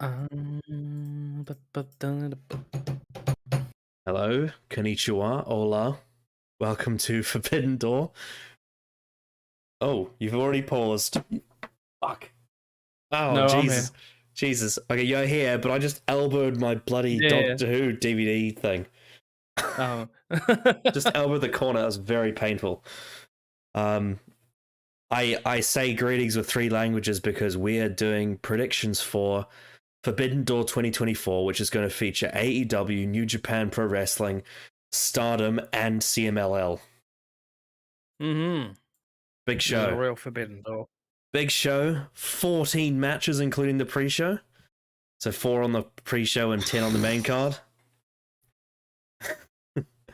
Hello, konnichiwa, hola. Welcome to Forbidden Door. Oh, you've already paused. Fuck. Oh, No, I'm Jesus. here. Jesus. Okay, you're here, but I just elbowed my bloody Yeah. Doctor Who DVD thing. Oh. Just elbowed the corner. That was very painful. Um, I say greetings with three languages because we are doing predictions for Forbidden Door 2024, which is going to feature AEW, New Japan Pro Wrestling, Stardom, and CMLL. Mm-hmm. Big This is a show. real forbidden door. Big show. 14 matches, including the pre-show. So 4 on the pre-show and 10 on the main card.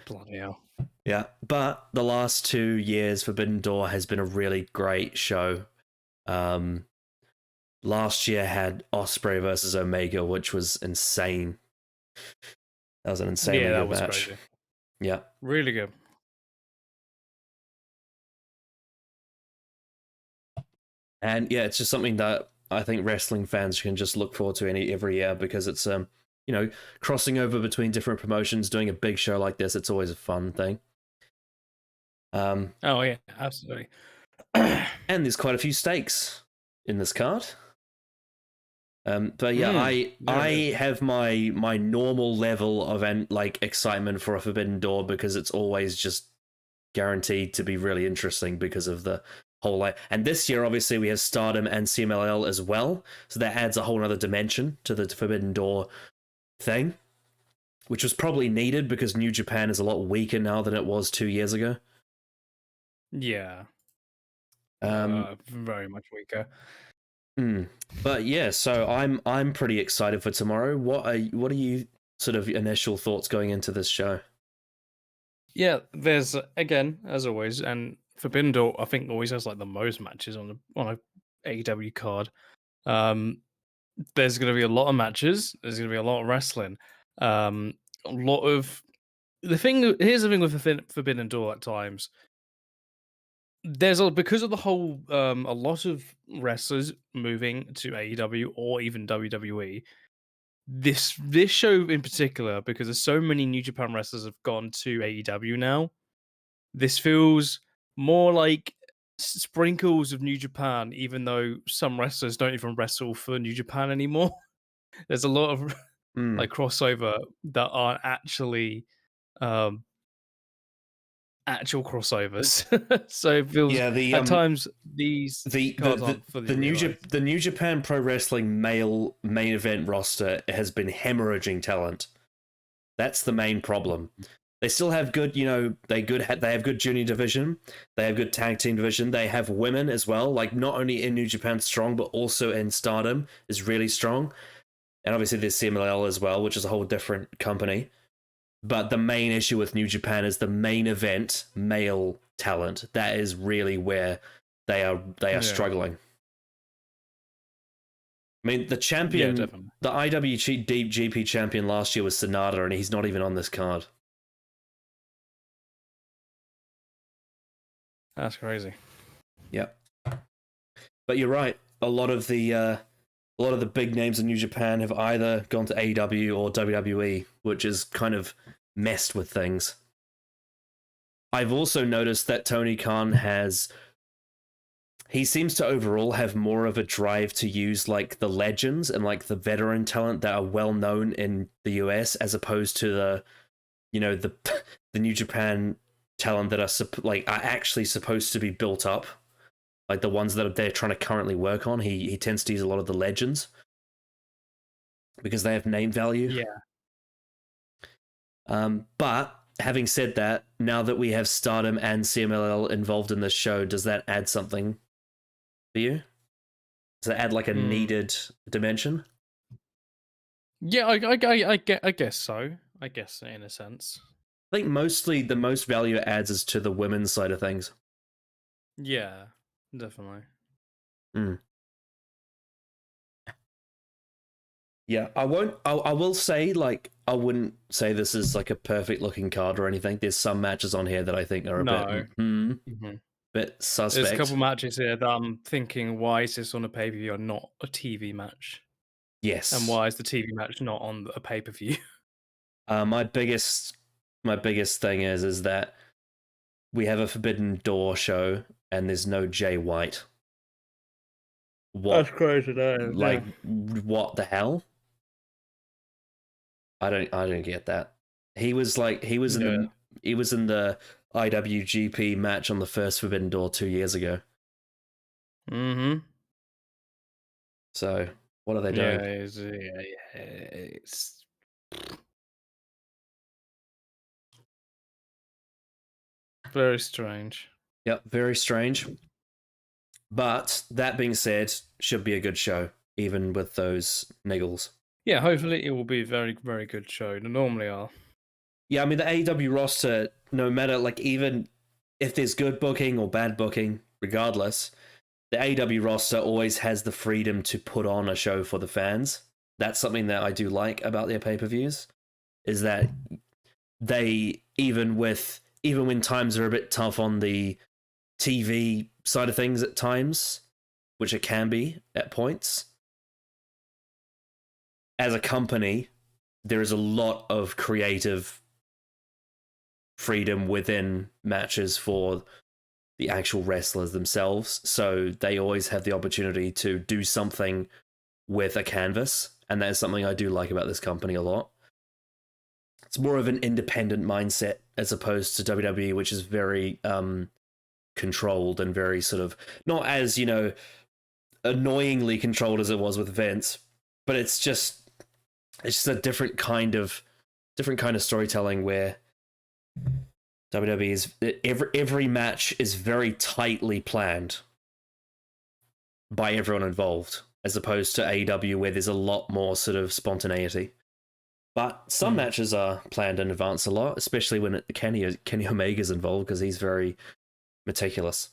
Bloody hell. Yeah, but the last 2 years, Forbidden Door has been a really great show. Last year had Osprey versus Omega, which was insane. That was an insanely Yeah, that good was match. crazy. Yeah. Really good. And yeah, it's just something that I think wrestling fans can just look forward to every year because it's crossing over between different promotions, doing a big show like this, it's always a fun thing. Oh yeah, absolutely. And there's quite a few stakes in this card. But yeah, I have my normal level of excitement for a Forbidden Door because it's always just guaranteed to be really interesting because of the whole and this year obviously we have Stardom and CMLL as well, so that adds a whole other dimension to the Forbidden Door thing, which was probably needed because New Japan is a lot weaker now than it was 2 years ago. Yeah. Very much weaker. But yeah, so I'm pretty excited for tomorrow. What are you sort of initial thoughts going into this show? Yeah, there's again, as always, and Forbidden Door I think always has like the most matches on a AEW card. There's gonna be a lot of matches, there's gonna be a lot of wrestling. A lot of here's the thing with the Forbidden Door at times. Because of the whole a lot of wrestlers moving to AEW or even WWE. This show in particular, because there's so many New Japan wrestlers have gone to AEW now. This feels more like sprinkles of New Japan, even though some wrestlers don't even wrestle for New Japan anymore. There's a lot of like crossover that aren't actually um, actual crossovers. So it feels at times these cards aren't fully realized. the New Japan Pro Wrestling male main event roster has been hemorrhaging talent. That's the main problem. They still have good, they have good junior division, they have good tag team division, they have women as well. Like not only in New Japan strong, but also in Stardom is really strong, and obviously there's CMLL as well, which is a whole different company. But the main issue with New Japan is the main event male talent. That is really where they are struggling. I mean, the champion, the IWGP champion last year was Sonata, and he's not even on this card. That's crazy. Yep. But you're right. A lot of the big names in New Japan have either gone to AEW or WWE, which is kind of messed with things. I've also noticed that Tony Khan he seems to overall have more of a drive to use like the legends and like the veteran talent that are well known in the US as opposed to the the New Japan talent that are actually supposed to be built up, like the ones that they're trying to currently work on. He tends to use a lot of the legends because they have name value. Yeah. But having said that, now that we have Stardom and CMLL involved in this show, does that add something for you? Does it add like a needed dimension? Yeah, I guess so. I guess in a sense. I think mostly the most value it adds is to the women's side of things. Yeah, definitely. Yeah, I will say, like, I wouldn't say this is like a perfect looking card or anything. There's some matches on here that I think are a bit suspect. There's a couple matches here that I'm thinking, why is this on a pay-per-view or not a TV match? Yes. And why is the TV match not on a pay-per-view? My biggest thing is that we have a Forbidden Door show and there's no Jay White. That's What crazy, yeah. what the hell? I don't get that. He was Yeah. in the IWGP match on the first Forbidden Door 2 years ago. Mm-hmm. So what are they Yeah, doing? it's very strange. Yep, very strange. But that being said, should be a good show, even with those niggles. Yeah, hopefully it will be a very, very good show. They normally are. Yeah, I mean the AEW roster, no matter even if there's good booking or bad booking, regardless, the AEW roster always has the freedom to put on a show for the fans. That's something that I do like about their pay-per-views, is that they even when times are a bit tough on the TV side of things at times, which it can be at points, as a company, there is a lot of creative freedom within matches for the actual wrestlers themselves. So they always have the opportunity to do something with a canvas. And that is something I do like about this company a lot. It's more of an independent mindset as opposed to WWE, which is very controlled and very sort of not as, annoyingly controlled as it was with Vince, but it's just a different kind of storytelling where WWE is every match is very tightly planned by everyone involved, as opposed to AEW where there's a lot more sort of spontaneity. But some matches are planned in advance a lot, especially when Kenny Omega's involved because he's very meticulous.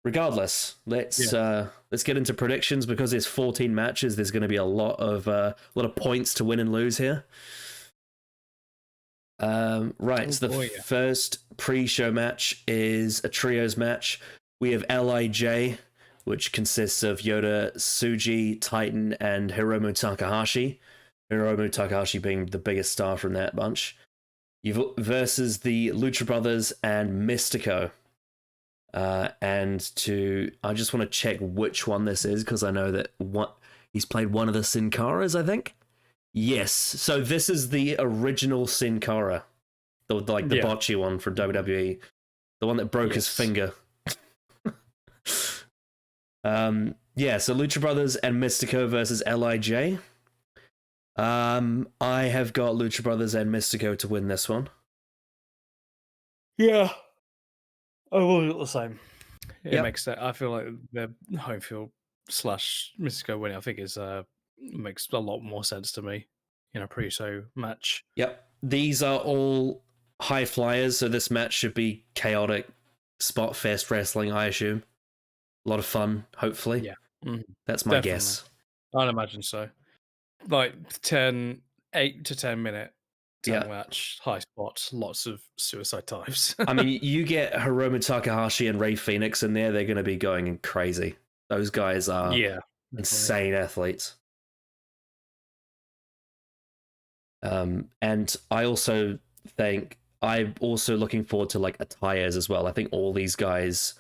Regardless, let's get into predictions because there's 14 matches. There's going to be a lot of points to win and lose here. Right, so the first pre-show match is a trios match. We have LIJ, which consists of Yoda, Tsuji, Titan, and Hiromu Takahashi. Hiromu Takahashi being the biggest star from that bunch. Versus the Lucha Brothers and Mystico. I just want to check which one this is because I know that he's played one of the Sin Caras, I think. Yes, so this is the original Sin Cara, the botchy one from WWE, the one that broke his finger. So Lucha Brothers and Mystico versus LIJ. I have got Lucha Brothers and Mystico to win this one. Yeah, I will do the same. It Yep. makes that. I feel like the home field / Mystico winning, I think, makes a lot more sense to me in a pre-show match. Yep. These are all high flyers, so this match should be chaotic, spot fest wrestling, I assume. A lot of fun, hopefully. Yeah. Mm-hmm. That's my guess. I'd imagine so. Like 8 to 10 minute match, high spots, lots of suicide dives. I mean, you get Hiromu Takahashi and Rey Fenix in there, they're going to be going crazy. Those guys are insane athletes. And I also think I'm also looking forward to attires as well. I think all these guys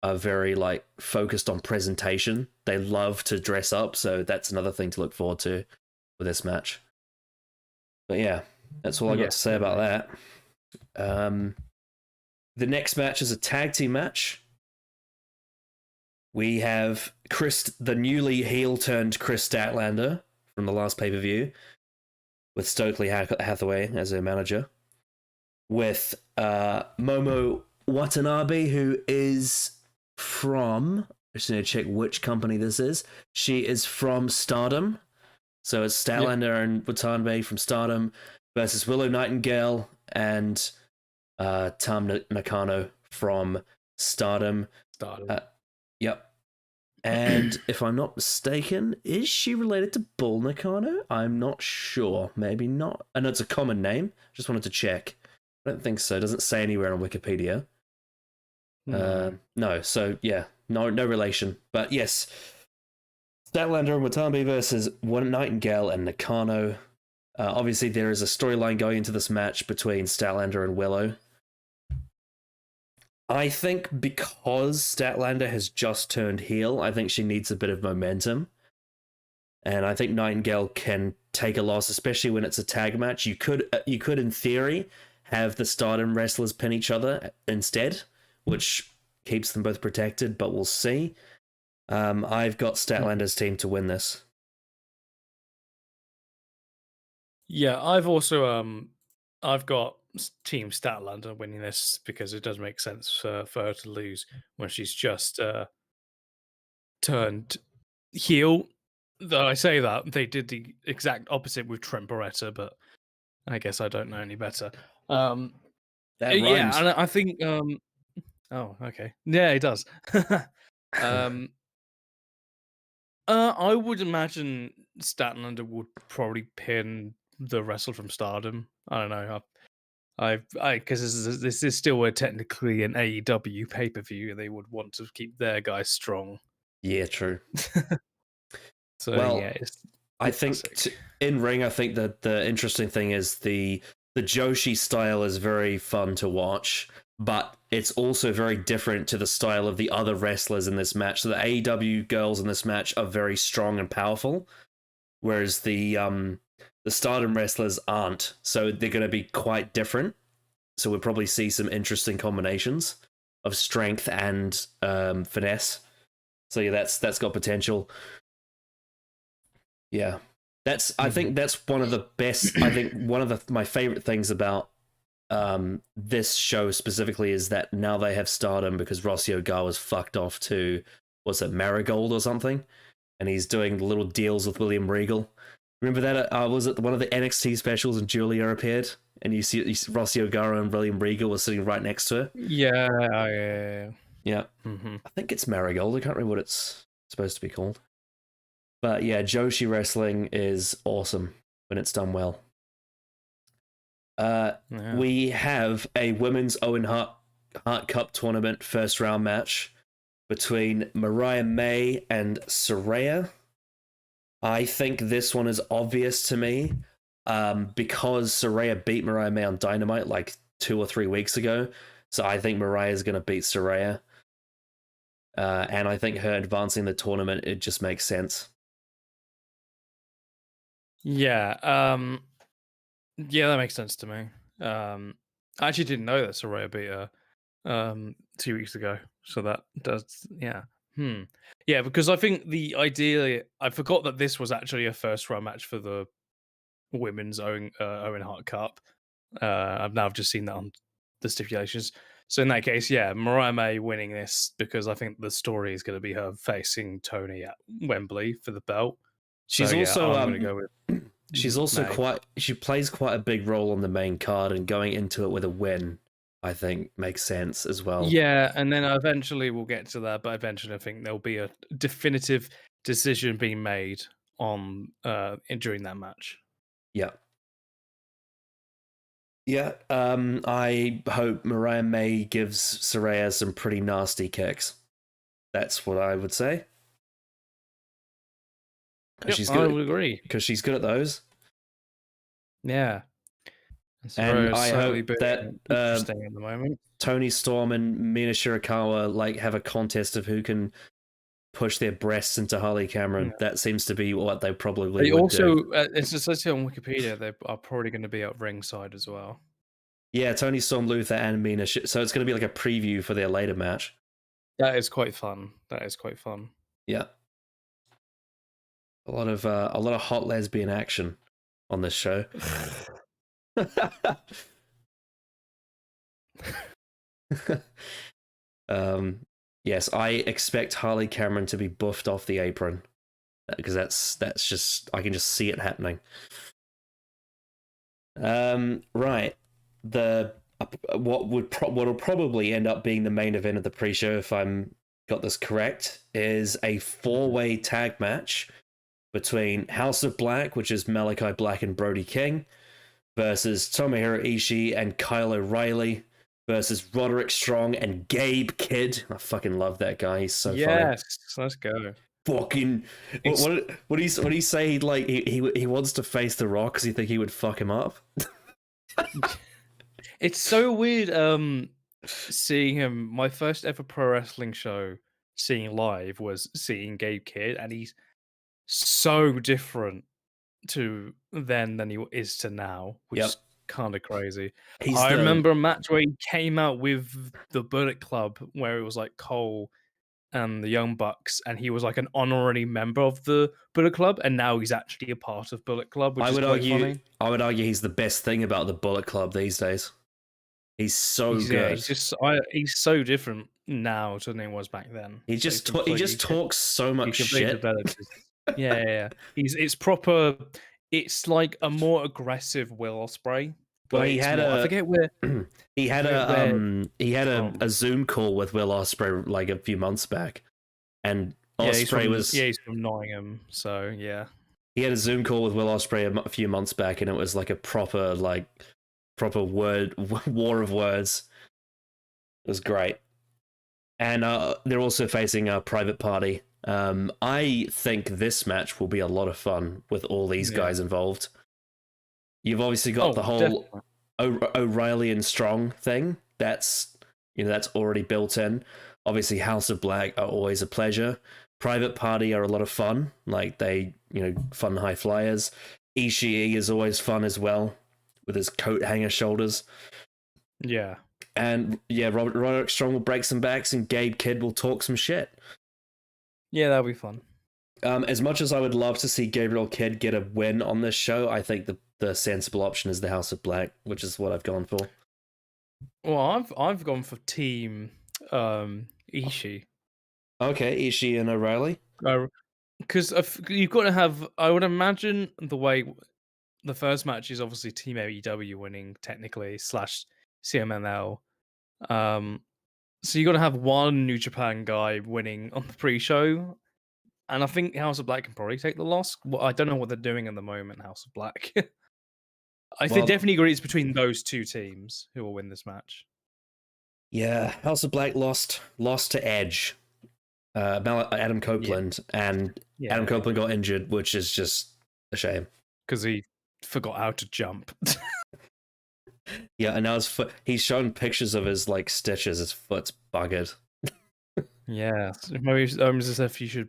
are very focused on presentation. They love to dress up, so that's another thing to look forward to for this match. But yeah, that's all I got to say about that. The next match is a tag team match. We have the newly heel turned Chris Statlander from the last pay-per-view with Stokely Hathaway as her manager, with Momo Watanabe, who is from, I just need to check which company this is. She is from Stardom. So it's Statlander and Watanabe from Stardom versus Willow Nightingale and Tam Nakano from Stardom. Yep. And if I'm not mistaken, is she related to Bull Nakano? I'm not sure. Maybe not. I know it's a common name. Just wanted to check. I don't think so. It doesn't say anywhere on Wikipedia. No. So yeah, no relation. But yes, Statlander and Watanabe versus One Nightingale and Nakano. Obviously, there is a storyline going into this match between Statlander and Willow. I think because Statlander has just turned heel, I think she needs a bit of momentum. And I think Nightingale can take a loss, especially when it's a tag match. You could, in theory, have the Stardom wrestlers pin each other instead, which keeps them both protected, but we'll see. I've got Statlander's team to win this. Yeah, I've also I've got Team Statlander winning this because it does make sense for her to lose when she's just turned heel. Though I say that they did the exact opposite with Trent Barretta, but I guess I don't know any better. That rhymes. Yeah, and I think oh, okay. Yeah, it does. I would imagine Statlander would probably pin the wrestler from Stardom. I don't know. Because this is still technically an AEW pay per view, they would want to keep their guys strong. Yeah, true. So well, yeah, I think in ring, I think that the interesting thing is the Joshi style is very fun to watch, but it's also very different to the style of the other wrestlers in this match. So the AEW girls in this match are very strong and powerful, whereas the Stardom wrestlers aren't. So they're going to be quite different. So we'll probably see some interesting combinations of strength and finesse. So yeah, that's got potential. Yeah. I think that's one of the best. I think one of my favorite things about this show specifically is that now they have Stardom because Rossi Ogawa's fucked off to, what's it, Marigold or something, and he's doing little deals with William Regal. Remember that? Was it one of the NXT specials and Julia appeared, and you see Rossi Ogawa and William Regal were sitting right next to her? Yeah. Mm-hmm. I think it's Marigold. I can't remember what it's supposed to be called. But yeah, Joshi wrestling is awesome when it's done well. We have a women's Owen Hart Cup tournament first round match between Mariah May and Saraya. I think this one is obvious to me because Saraya beat Mariah May on Dynamite like 2 or 3 weeks ago. So I think Mariah is going to beat Saraya. And I think her advancing the tournament, it just makes sense. Yeah, that makes sense to me. I actually didn't know that Saraya beat her 2 weeks ago, so that does, yeah. Yeah, because I think I forgot that this was actually a first round match for the women's Owen Hart Cup. I've just seen that on the stipulations. So in that case, yeah, Mariah May winning this because I think the story is going to be her facing Tony at Wembley for the belt. She's also I'm going to go with. She's also she plays quite a big role on the main card, and going into it with a win, I think, makes sense as well. Yeah, and then eventually we'll get to that, but eventually I think there'll be a definitive decision being made on during that match. Yeah. Yeah, I hope Mariah May gives Saraya some pretty nasty kicks. That's what I would say. Yep, I would agree. Because she's good at those. Yeah. And I hope that interesting at the moment. Tony Storm and Mina Shirakawa have a contest of who can push their breasts into Harley Cameron. Yeah. That seems to be what they probably would do. It's associated on Wikipedia, they are probably going to be at ringside as well. Yeah, Tony Storm, Luther, and Mina. So it's going to be like a preview for their later match. That is quite fun. Yeah. A lot of hot lesbian action on this show. Yes, I expect Harley Cameron to be buffed off the apron because that's just, I can just see it happening. Right, what'll probably end up being the main event of the pre-show, if I'm got this correct, is a 4-way tag match between House of Black, which is Malachi Black and Brody King, versus Tomohiro Ishii and Kyle O'Reilly, versus Roderick Strong and Gabe Kidd. I fucking love that guy. He's so funny. Yes, let's go. fucking It's what do you say? Like he wants to face The Rock because he think he would fuck him up. it's so weird. Seeing him, my first ever pro wrestling show, seeing live was seeing Gabe Kidd, and he's so different to then than he is to now, which is Yep, kind of crazy. he's I the remember a match where he came out with the Bullet Club, where it was like Cole and the Young Bucks, and he was like an honorary member of the Bullet Club, and now he's actually a part of Bullet Club, which I is would quite argue funny. I would argue he's the best thing about the Bullet Club these days. He's so good. He's so different now to than he was back then. He So he's just he completely just talks so he much completely shit. developed his yeah. It's proper. It's like a more aggressive Will Ospreay, Well, but he it's had more. a I forget where he had he's from. a Zoom call with Will Ospreay like a few months back, and Ospreay was He's from Nottingham. So yeah, he had a Zoom call with Will Ospreay a few months back, and it was like a proper word war of words. It was great, and they're also facing a Private Party. I think this match will be a lot of fun with all these yeah. guys involved. You've obviously got Oh, the whole definitely. O'Reilly and Strong thing. That's that's already built in. Obviously, House of Black are always a pleasure. Private Party are a lot of fun. Like they, fun high flyers. Ishii is always fun as well, with his coat hanger shoulders. Yeah, And yeah, Roderick Strong will break some backs, and Gabe Kidd will talk some shit. yeah, that'll be fun. As much as I would love to see Gabriel Kidd get a win on this show, I think the sensible option is the House of Black, which is what I've gone for. Well, I've gone for Team Ishii. Okay, Ishii and O'Reilly. Because you've got to have. I would imagine the way the first match is obviously Team AEW winning technically slash CMLL. So you got to have one New Japan guy winning on the pre-show, and I think House of Black can probably take the loss. Well, I don't know what they're doing at the moment, House of Black. I think Well, definitely agree it's between those two teams who will win this match. yeah, House of Black lost to Edge, Adam Yeah, Copeland, and Adam yeah, Copeland got injured, which is just a shame. because he forgot how to jump. Yeah, and now his foot. He's shown pictures of his like stitches. His foot's buggered. Yeah, maybe it's as if you should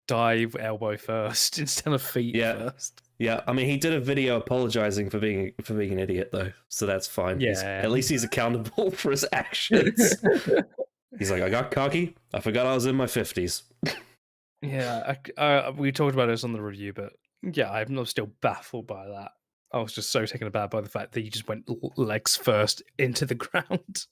dive elbow first instead of feet Yeah, first. yeah. I mean, he did a video apologizing for being an idiot, though, so that's fine. Yeah. At least he's accountable for his actions. He's like, I got cocky. I forgot I was in my 50s. Yeah, we talked about this on the review, but yeah, I'm still baffled by that. I was just so taken aback by the fact that you just went legs first into the ground.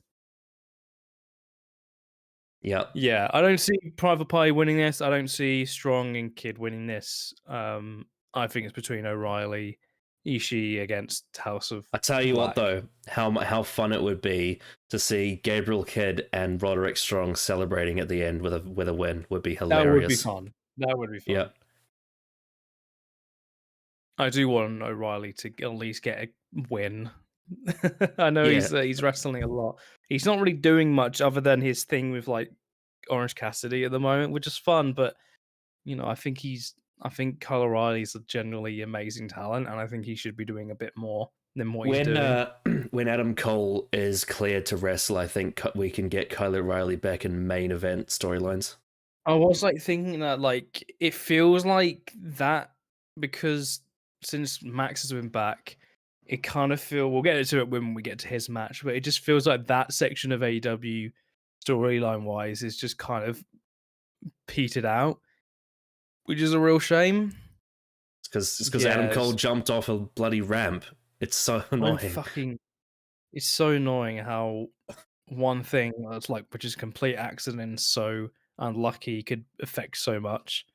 Yeah. Yeah, I don't see Private Party winning this. I don't see Strong and Kid winning this. I think it's between O'Reilly, Ishii against House of I tell you what, Black. though, how fun it would be to see Gabriel Kidd and Roderick Strong celebrating at the end with a win would be hilarious. That would be fun. That would be fun. Yeah. I do want O'Reilly to at least get a win. I know Yeah. he's wrestling a lot. He's not really doing much other than his thing with like Orange Cassidy at the moment, which is fun. But I think Kyle O'Reilly's a generally amazing talent, and I think he should be doing a bit more than what he's doing. When Adam Cole is cleared to wrestle, I think we can get Kyle O'Reilly back in main event storylines. I was like thinking that like it feels like that because since Max has been back, it kind of we'll get into it when we get to his match, but it just feels like that section of AEW storyline wise is just kind of petered out, which is a real shame. It's because Adam Cole jumped off a bloody ramp. It's so annoying. It's so annoying how one thing that's like which is a complete accident and so unlucky could affect so much.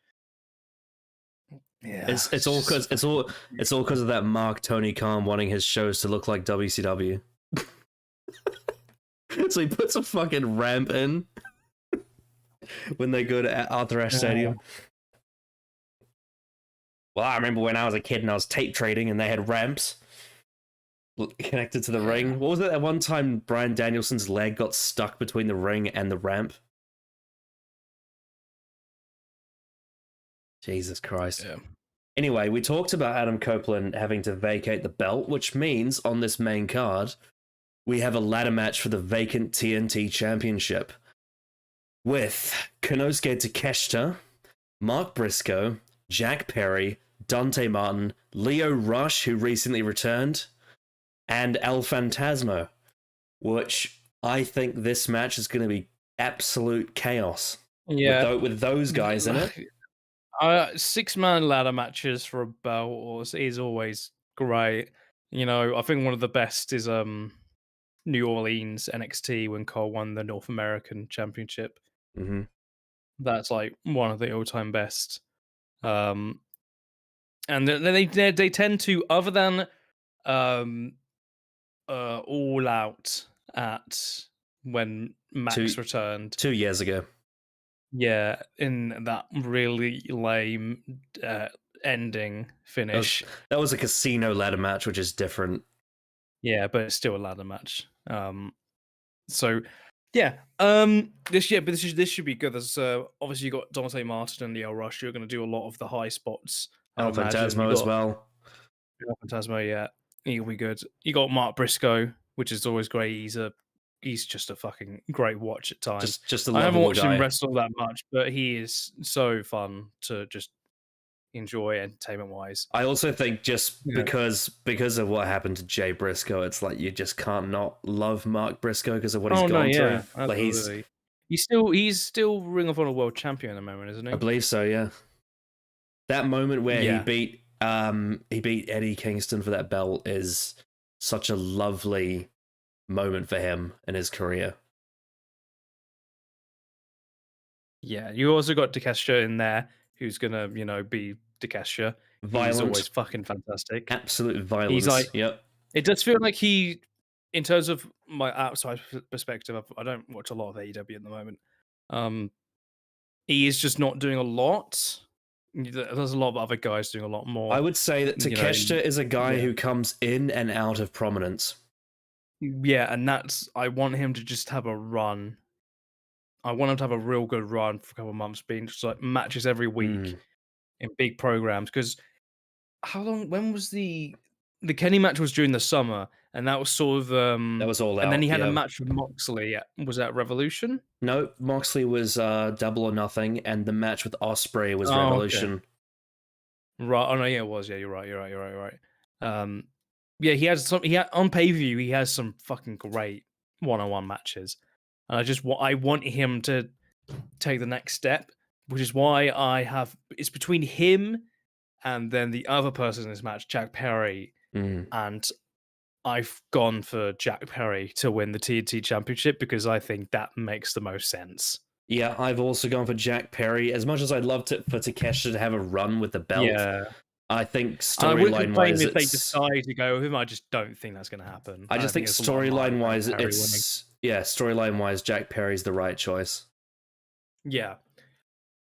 Yeah, it's all because of that Mark Tony Khan wanting his shows to look like WCW. So he puts a fucking ramp in when they go to Arthur Ashe Stadium. Well, I remember when I was a kid and I was tape trading and they had ramps connected to the ring. What was it? At one time, Bryan Danielson's leg got stuck between the ring and the ramp. Jesus Christ. Yeah. Anyway, we talked about Adam Copeland having to vacate the belt, which means on this main card, we have a ladder match for the vacant TNT Championship with Konosuke Takeshita, Mark Briscoe, Jack Perry, Dante Martin, Lio Rush, who recently returned, and El Phantasmo, which I think this match is going to be absolute chaos. Yeah. With those guys in it. 6-man ladder matches for a belt is always great. You know, I think one of the best is New Orleans NXT when Cole won the North American Championship. Mm-hmm. That's like one of the all-time best. And they tend to, other than All Out at when Max returned. 2 years ago. Yeah, in that really lame ending finish. That was a casino ladder match, which is different. Yeah, but it's still a ladder match. So yeah, this should be good. There's obviously you got Dante Martin and Lio Rush. You're going to do a lot of the high spots. El Phantasmo as well. El Phantasmo, yeah, he'll be good. You got Mark Briscoe, which is always great. He's just a fucking great watch at times. Just a I haven't lovable watched guy. him wrestle that much, but he is so fun to just enjoy entertainment wise. I also think because of what happened to Jay Briscoe, it's like you just can't not love Mark Briscoe because of what he's gone through. Like he's still Ring of Honor World Champion at the moment, isn't he? I believe so, yeah. That moment where he beat Eddie Kingston for that belt is such a lovely moment for him in his career. Yeah, you also got Takeshita in there, who's gonna, be Takeshita. Violent. He's always fucking fantastic. Absolute violence. He's like, yep. It does feel like he, in terms of my outside perspective, I don't watch a lot of AEW at the moment. He is just not doing a lot. There's a lot of other guys doing a lot more. I would say that Takeshita is a guy who comes in and out of prominence. Yeah, and I want him to just have a run. I want him to have a real good run for a couple of months, being just like matches every week in big programs. Because when was the Kenny match was during the summer, and that was sort of that was all out. And then he had a match with Moxley. Was that Revolution? No, Moxley was Double or Nothing, and the match with Ospreay was Revolution. Okay. Right. Oh no, yeah, it was. Yeah, you're right. Yeah, he had on pay-per-view. He has some fucking great one-on-one matches, and I want him to take the next step, which is why it's between him and then the other person in this match, Jack Perry, and I've gone for Jack Perry to win the TNT Championship because I think that makes the most sense. Yeah, I've also gone for Jack Perry. As much as I'd love for Takeshita to have a run with the belt, I think storyline-wise, if they decide to go with him, I just don't think that's going to happen. I just think storyline-wise, storyline-wise, Jack Perry's the right choice. Yeah.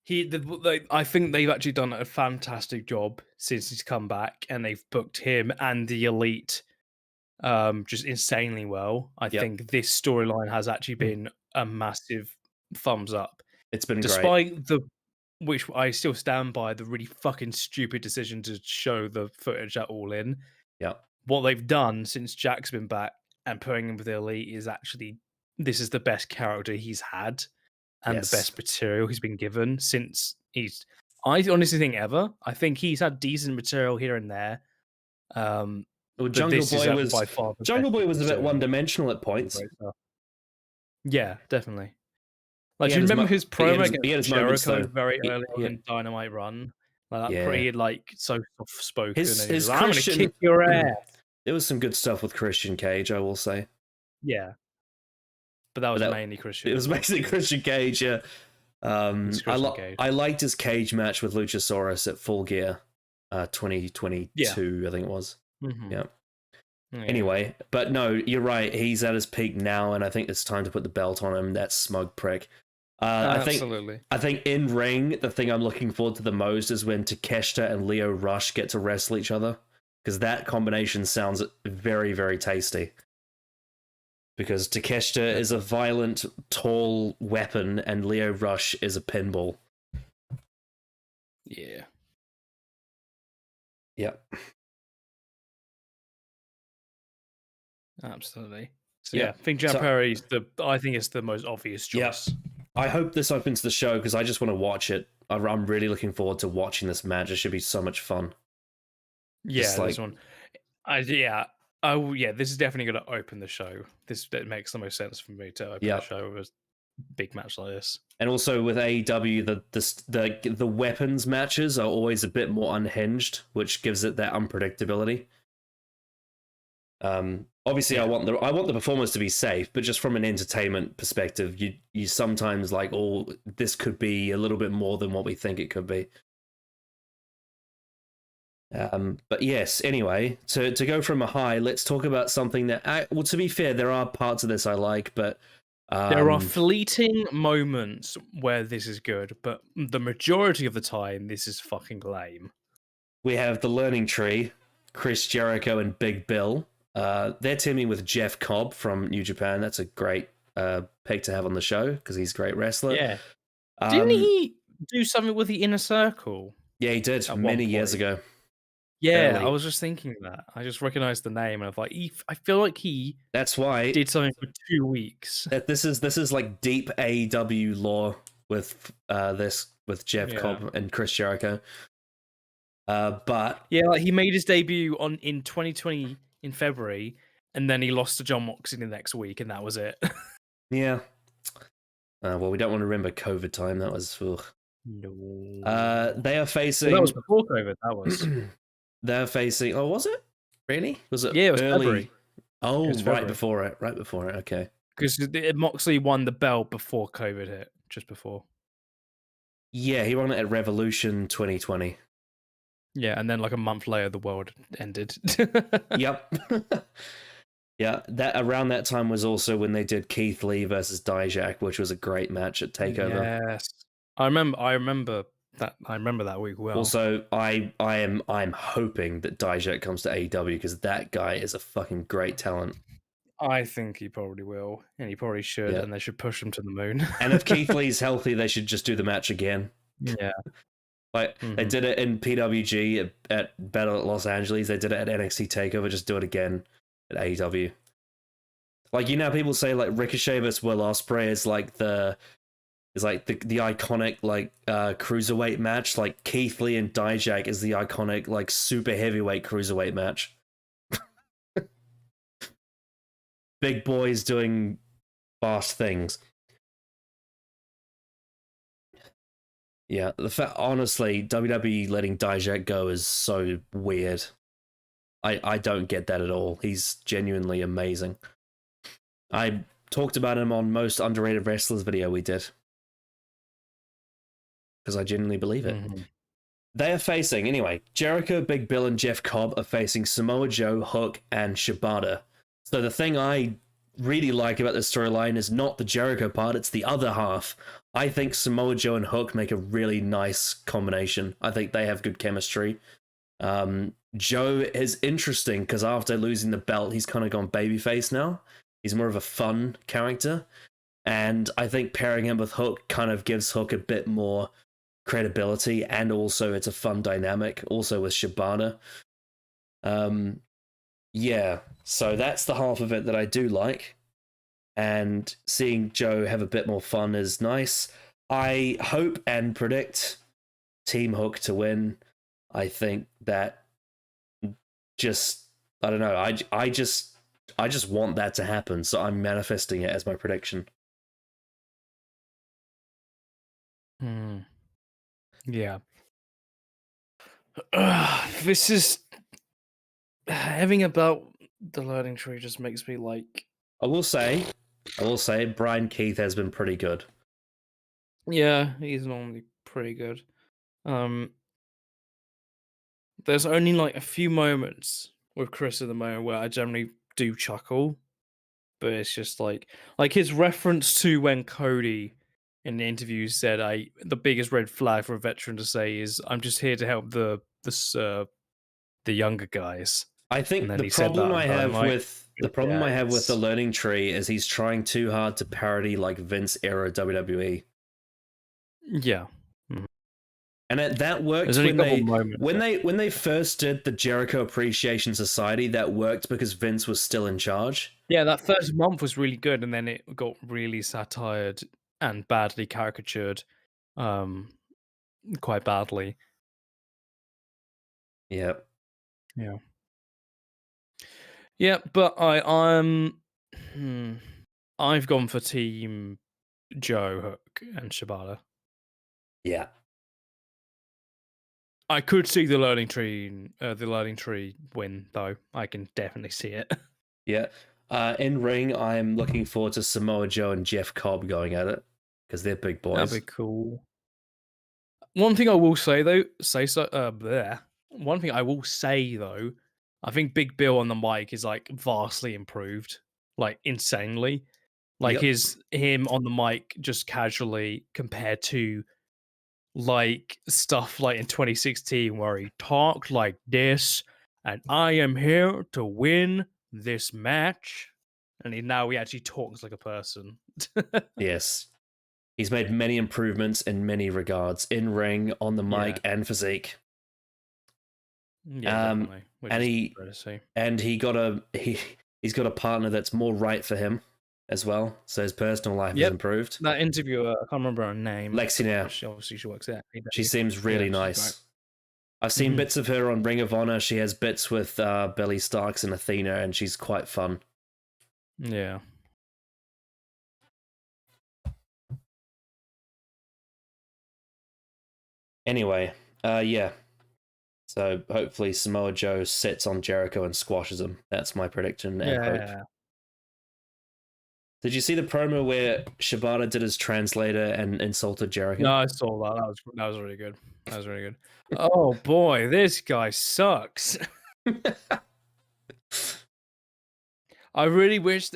I think they've actually done a fantastic job since he's come back, and they've booked him and the Elite just insanely well. I think this storyline has actually been a massive thumbs up. It's been despite which I still stand by, the really fucking stupid decision to show the footage at All In. Yeah. What they've done since Jack's been back and putting him with the Elite is actually, this is the best character he's had and the best material he's been given since I honestly think ever. I think he's had decent material here and there. Well, Jungle Boy was a bit one-dimensional at points. Yeah, definitely. Like, do you remember his promo against Jericho very early on in Dynamite Run? Like that pretty so soft-spoken. His I'm gonna kick your ass. There was some good stuff with Christian Cage, I will say. Yeah, but that was mainly Christian. It was basically Christian Cage. Yeah, I liked his cage match with Luchasaurus at Full Gear, 2022, I think it was. Mm-hmm. Yeah. Anyway, but no, you're right. He's at his peak now, and I think it's time to put the belt on him. That smug prick. Absolutely. I think in ring, the thing I'm looking forward to the most is when Takeshita and Lio Rush get to wrestle each other, because that combination sounds very, very tasty. Because Takeshita is a violent, tall weapon, and Lio Rush is a pinball. Yeah. Yep. Absolutely. So yeah, Yep. I think Jan So, Perry is I think it's the most obvious yep. choice. I hope this opens the show because I just want to watch it. I'm really looking forward to watching this match. It should be so much fun. Just Yeah, this like, one. Yeah. Oh yeah, this is definitely going to open the show. That makes the most sense for me to open the yep. show with a big match like this. And also with AEW, the weapons matches are always a bit more unhinged, which gives it that unpredictability. Obviously, Yeah. I want the performers to be safe, but just from an entertainment perspective, you sometimes like, oh, this could be a little bit more than what we think it could be. But yes, anyway, to go from a high, let's talk about something that, well, to be fair, there are parts of this I like, but There are fleeting moments where this is good, but the majority of the time, this is fucking lame. we have the Learning Tree, Chris Jericho and Big Bill. They're teaming with Jeff Cobb from New Japan. That's a great pick to have on the show because he's a great wrestler. Yeah. Didn't he do something with the Inner Circle Yeah, he did at many one years point? ago. Yeah, I Early. was just thinking that. I just recognized the name, and I was like, I feel like he That's why did something for 2 weeks. that this is like deep AEW lore with this with Jeff Cobb and Chris Jericho. But yeah, like he made his debut in 2020 in February, and then he lost to John Moxley the next week, and that was it. yeah. Well, we don't want to remember COVID time. That was. Ugh. No. They are facing. Well, that was before COVID. That was. They're facing. Oh, was it? Really? Was it? Yeah, it was early? February. Oh, was right February. before it. Right before it. Okay. Because Moxley won the belt before COVID hit, just before. Yeah, he won it at Revolution 2020. Yeah, and then like a month later, the world ended. Yep. Yeah, that around that time was also when they did Keith Lee versus Dijak, which was a great match at Takeover. Yes, I remember that. I remember that week well. Also, I'm hoping that Dijak comes to AEW because that guy is a fucking great talent. I think he probably will, and he probably should, Yeah. and they should push him to the moon. And if Keith Lee's healthy, they should just do the match again. Yeah. Like they did it in PWG at Battle at Los Angeles. They did it at NXT Takeover. Just do it again at AEW. Like, you know, people say like Ricochet versus Will Ospreay is like the iconic like cruiserweight match. Like Keith Lee and Dijak is the iconic like super heavyweight cruiserweight match. Big boys doing fast things. Yeah, honestly, WWE letting Dijak go is so weird. I don't get that at all. He's genuinely amazing. I talked about him on Most Underrated Wrestlers video we did. Because I genuinely believe it. They are facing, anyway, Jericho, Big Bill, and Jeff Cobb are facing Samoa Joe, Hook, and Shibata. So the thing I really like about this storyline is not the Jericho part, it's the other half. I think Samoa Joe and Hook make a really nice combination. I think they have good chemistry. Joe is interesting because after losing the belt, he's kind of gone babyface now. He's more of a fun character. And I think pairing him with Hook kind of gives Hook a bit more credibility, and also it's a fun dynamic, also with Shibata. Yeah, so that's the half of it that I do like. And seeing Joe have a bit more fun is nice. I hope and predict Team Hook to win. I think that I don't know. I just want that to happen, so I'm manifesting it as my prediction. Yeah. This is having about the Learning Tree just makes me like. I will say, Brian Keith has been pretty good. Yeah, he's normally pretty good. There's only like a few moments with Chris at the moment where I generally do chuckle, but it's just like his reference to when Cody in the interview said, the biggest red flag for a veteran to say is, I'm just here to help the younger guys." I And think then the he said problem that, I and I'm have like, with the it's- Learning Tree is he's trying too hard to parody like Vince era WWE. Yeah. And that worked There's only a when couple they moments. when they first did the Jericho Appreciation Society. That worked because Vince was still in charge. Yeah, that first month was really good, and then it got really satired and badly caricatured, um, quite badly. Yeah, Yeah. Yeah, but hmm, I've gone for Team Joe Hook and Shibata. yeah, I could see the learning tree win though. I can definitely see it. yeah. In ring, I'm looking forward to Samoa Joe and Jeff Cobb going at it because they're big That'd boys. be cool. One thing I will say though, bleh. One thing I will say though, I think Big Bill on the mic is like vastly improved, like insanely. Like Yep. him on the mic just casually compared to like stuff like in 2016 where he talked like this, and I am here to win this match. And now he actually talks like a person. Yes. He's made many improvements in many regards, in ring, on the Yeah, mic, and physique. yeah, Um, definitely. Which and is he great to see. he's got a partner that's more right for him as well. So his personal life has Yep. improved. That interviewer, I can't remember her name, Lexi now, but she works there. she seems Yeah, really she's great. nice. I've seen Mhm. bits of her on Ring of Honor. She has bits with Billy Starks and Athena, and she's quite fun. Yeah. Anyway, yeah. So hopefully Samoa Joe sits on Jericho and squashes him. That's my prediction and hope. Yeah. Did you see the promo where Shibata did his translator and insulted Jericho? No, I saw that. That was really good. That was really good. Oh boy, this guy sucks. I really wish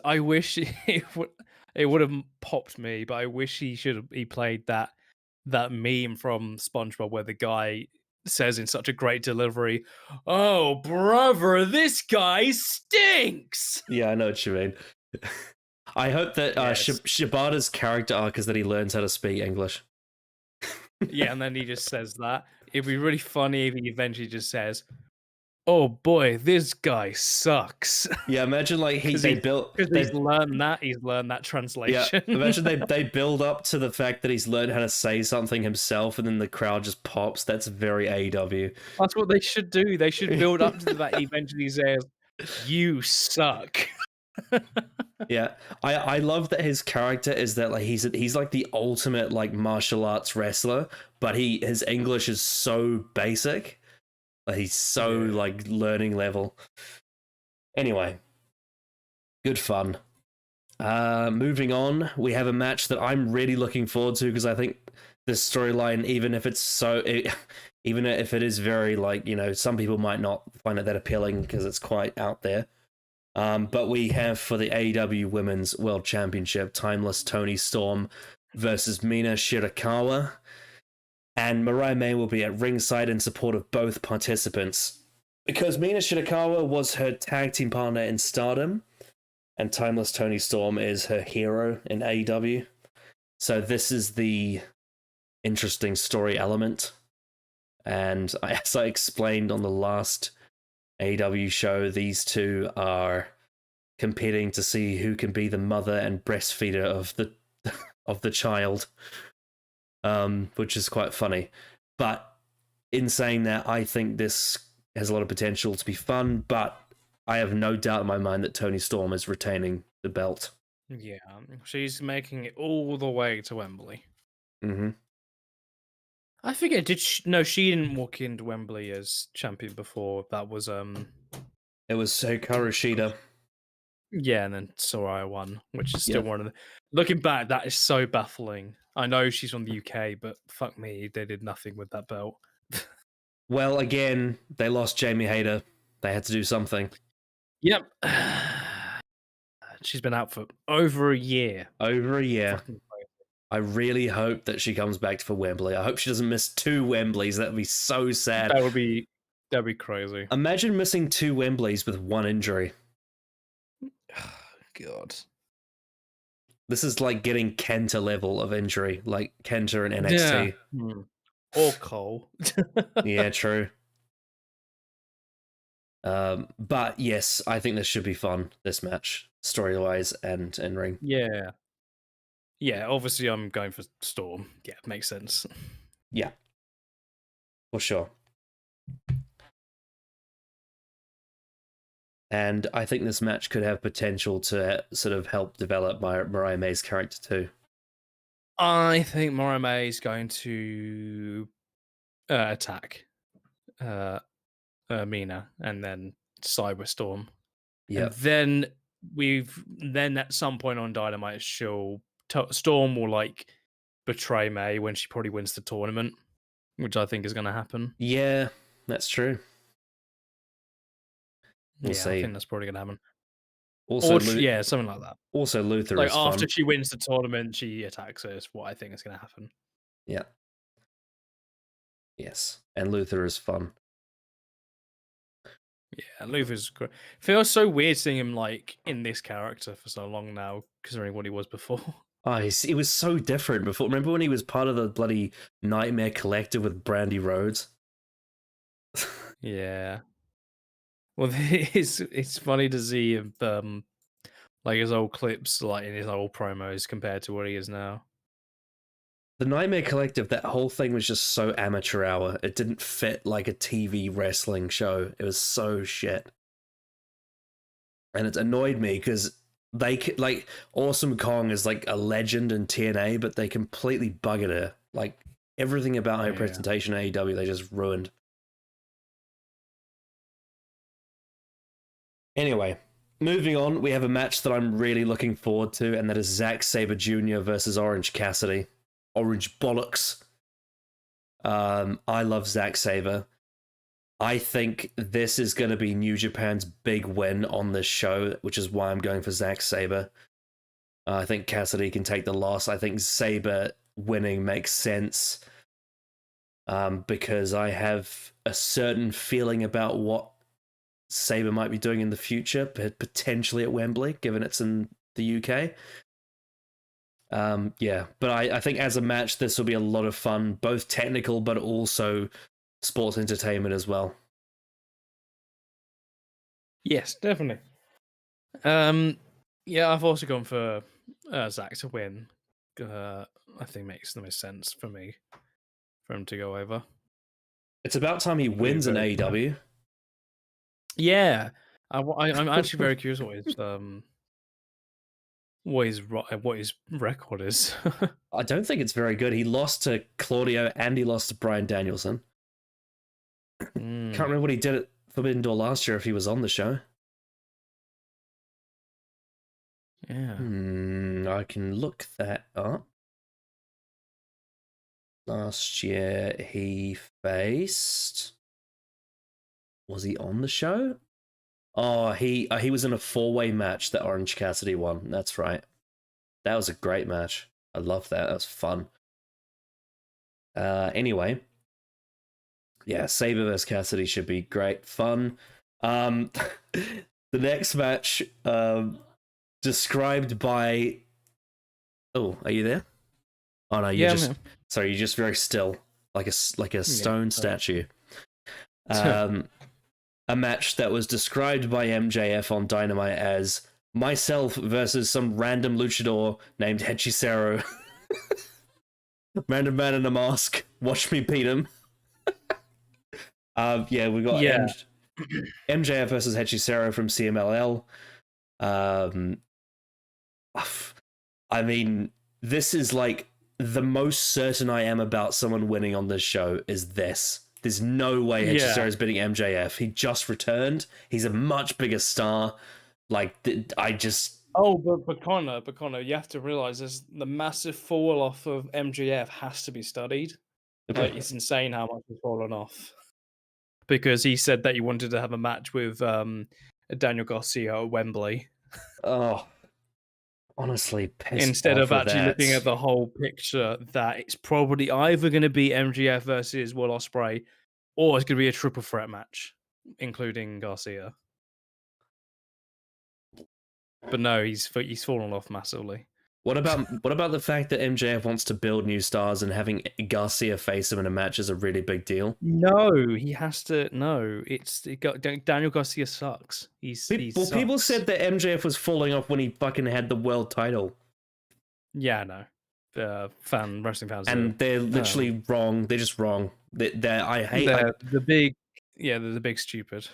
I wish it would have popped me, but I wish he played that meme from SpongeBob where the guy says in such a great delivery, "Oh, brother, this guy stinks." Yeah, I know what you mean. I hope that Yes. Shibata's character arc is that he learns how to speak English. Yeah, and then he just says that. It'd be really funny if he eventually just says, "Oh boy, this guy sucks," Yeah, imagine like because he's learned that yeah, translation. imagine they build up to the fact that he's learned how to say something himself, and then the crowd just pops. That's very AEW. That's what they should do. They should build up to that. He eventually says, "You suck." Yeah, I love that his character is that like he's like the ultimate like martial arts wrestler, but his English is so basic. Like he's so Yeah. like learning level. Anyway, good fun. Moving on, we have a match that I'm really looking forward to because I think this storyline, even if it is very like some people might not find it that appealing because it's quite out there. But we have for the AEW Women's World Championship, Timeless Tony Storm versus Mina Shirakawa, and Mariah May will be at ringside in support of both participants because Mina Shirakawa was her tag team partner in Stardom and Timeless Tony Storm is her hero in AEW. So this is the interesting story element. And as I explained on the last AEW show, these two are competing to see who can be the mother and breastfeeder of the of the child, which is quite funny. But in saying that, I think this has a lot of potential to be fun. But I have no doubt in my mind that Tony Storm is retaining the belt. Yeah, she's making it all the way to Wembley. Mm-hmm. I forget. No, she didn't walk into Wembley as champion before. That was It was Hikaru Shida. Yeah, and then Soraya won, which is still Yep. one of the. Looking back, that is so baffling. I know she's from the UK, but fuck me, they did nothing with that belt. Well, again, they lost Jamie Hayter. They had to do something. Yep. She's been out for over a year. Over a year. Fucking crazy. I really hope that she comes back for Wembley. I hope she doesn't miss 2 Wembleys. That would be so sad. That'd be crazy. Imagine missing 2 Wembleys with 1 injury. God. This is like getting Kenta level of injury, like Kenta and NXT. Yeah. or Cole. Yeah, true. But yes, I think this should be fun. This match, story wise and in ring. Yeah. Yeah, obviously I'm going for Storm. Yeah, makes sense. Yeah, for sure. And I think this match could have potential to sort of help develop Mariah May's character too. I think Morame is going to attack uh, Mina and then Cyberstorm. And Yep. then at some point on Dynamite, Storm will like betray May when she probably wins the tournament, which I think is going to happen. Yeah, that's true. We'll Yeah, I see. think that's probably going to happen. Also, Yeah, something like that. also Luther Like is after fun. she wins the tournament, she attacks her. Is what I think is going to happen. Yeah. Yes, and Luther is fun. Yeah, Luther's great. Feels so weird seeing him like in this character for so long now, considering what he was before. Oh, it was so different before. Remember when he was part of the bloody Nightmare Collective with Brandy Rhodes? Yeah. Well, it's funny to see him, like his old clips, like in his old promos, compared to what he is now. The Nightmare Collective, that whole thing was just so amateur hour. It didn't fit like a TV wrestling show. It was so shit. And it annoyed me because like Awesome Kong is like a legend in TNA, but they completely buggered her. Like everything about her Yeah. presentation at AEW, they just ruined. Anyway, moving on, we have a match that I'm really looking forward to, and that is Zack Sabre Jr. versus Orange Cassidy. Orange bollocks. I love Zack Sabre. I think this is going to be New Japan's big win on this show, which is why I'm going for Zack Sabre. I think Cassidy can take the loss. I think Sabre winning makes sense because I have a certain feeling about what Sabre might be doing in the future, potentially at Wembley, given it's in the UK. Yeah, but I think as a match, this will be a lot of fun, both technical but also sports entertainment as well. Yes, definitely. Yeah, I've also gone for Zach to win. I think makes the most sense for me for him to go over. It's about time he wins in AEW. Yeah, I'm actually very curious what his record is. I don't think it's very good. He lost to Claudio and he lost to Bryan Danielson. Can't remember what he did at Forbidden Door last year if he was on the show. Yeah. I can look that up. Last year he faced. Was he on the show? Oh, he was in a 4-way match that Orange Cassidy won. That's right. That was a great match. I love that. That was fun. Anyway, yeah, Sabre vs Cassidy should be great fun. The next match, described by. Oh, are you there? Oh no, sorry, you're just very still, like a stone statue. A match that was described by MJF on Dynamite as myself versus some random luchador named Hechicero. Random man in a mask. Watch me beat him. Yeah, we got MJF versus Hechicero from CMLL. I mean, this is like the most certain I am about someone winning on this show is this. There's no way Hechicero's beating MJF. He just returned. He's a much bigger star. Like, I just... Oh, but Connor, you have to realize there's the massive fall off of MJF has to be studied. Like, it's insane how much has fallen off. Because he said that he wanted to have a match with Daniel Garcia at Wembley. Oh, honestly, pissed instead off of actually that. looking at the whole picture, that it's probably either going to be MGF versus Will Ospreay, or it's going to be a triple threat match, including Garcia. But no, he's fallen off massively. What about the fact that MJF wants to build new stars and having Garcia face him in a match is a really big deal? No, he has to. No, Daniel Garcia sucks. He People sucks. said that MJF was falling off when he fucking had the world title, Yeah, no. Wrestling fans and they're are literally wrong. They're just wrong. I hate. they're the big they're the big stupid.